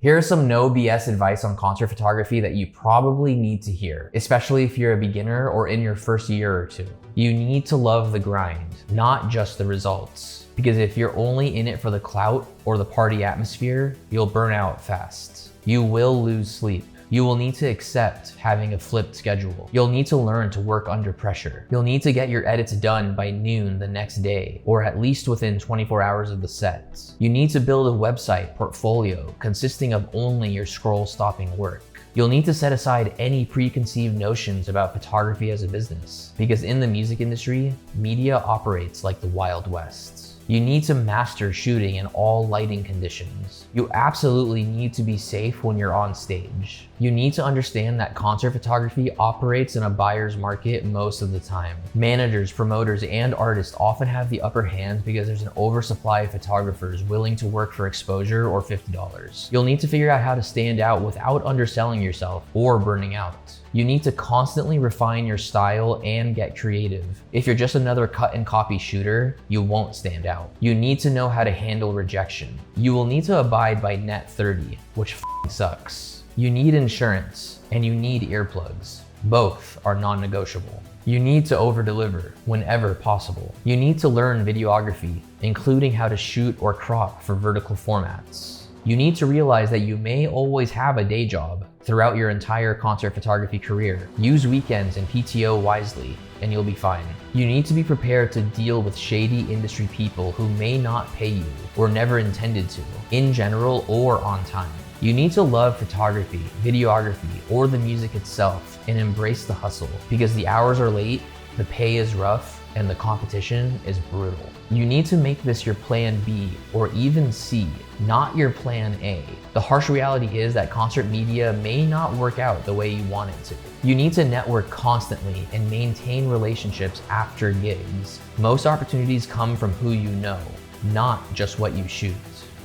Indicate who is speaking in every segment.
Speaker 1: Here are some no BS advice on concert photography that you probably need to hear, especially if you're a beginner or in your first year or two. You need to love the grind, not just the results. Because if you're only in it for the clout or the party atmosphere, you'll burn out fast. You will lose sleep. You will need to accept having a flipped schedule. You'll need to learn to work under pressure. You'll need to get your edits done by noon the next day, or at least within 24 hours of the set. You need to build a website portfolio consisting of only your scroll-stopping work. You'll need to set aside any preconceived notions about photography as a business, because in the music industry, media operates like the Wild West. You need to master shooting in all lighting conditions. You absolutely need to be safe when you're on stage. You need to understand that concert photography operates in a buyer's market most of the time. Managers, promoters, and artists often have the upper hand because there's an oversupply of photographers willing to work for exposure or $50. You'll need to figure out how to stand out without underselling yourself or burning out. You need to constantly refine your style and get creative. If you're just another cut and copy shooter, you won't stand out. You need to know how to handle rejection. You will need to abide by net 30, which sucks. You need insurance and you need earplugs. Both are non-negotiable. You need to over-deliver whenever possible. You need to learn videography, including how to shoot or crop for vertical formats. You need to realize that you may always have a day job throughout your entire concert photography career. Use weekends and PTO wisely, and you'll be fine. You need to be prepared to deal with shady industry people who may not pay you or never intended to, in general or on time. You need to love photography, videography, or the music itself and embrace the hustle, because the hours are late, the pay is rough, and the competition is brutal. You need to make this your plan B or even C, not your plan A. The harsh reality is that concert media may not work out the way you want it to. You need to network constantly and maintain relationships after gigs. Most opportunities come from who you know, not just what you shoot.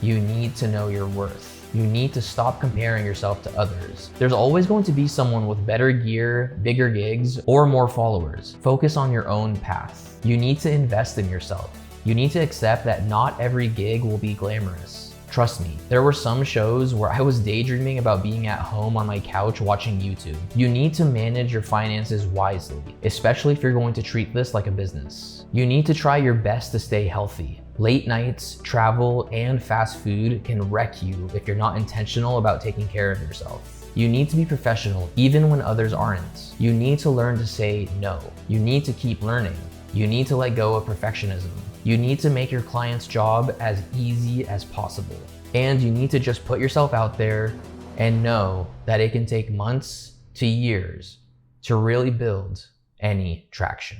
Speaker 1: You need to know your worth. You need to stop comparing yourself to others. There's always going to be someone with better gear, bigger gigs, or more followers. Focus on your own path. You need to invest in yourself. You need to accept that not every gig will be glamorous. Trust me, there were some shows where I was daydreaming about being at home on my couch watching YouTube. You need to manage your finances wisely, especially if you're going to treat this like a business. You need to try your best to stay healthy. Late nights, travel, and fast food can wreck you if you're not intentional about taking care of yourself. You need to be professional even when others aren't. You need to learn to say no. You need to keep learning. You need to let go of perfectionism. You need to make your client's job as easy as possible. And you need to just put yourself out there and know that it can take months to years to really build any traction.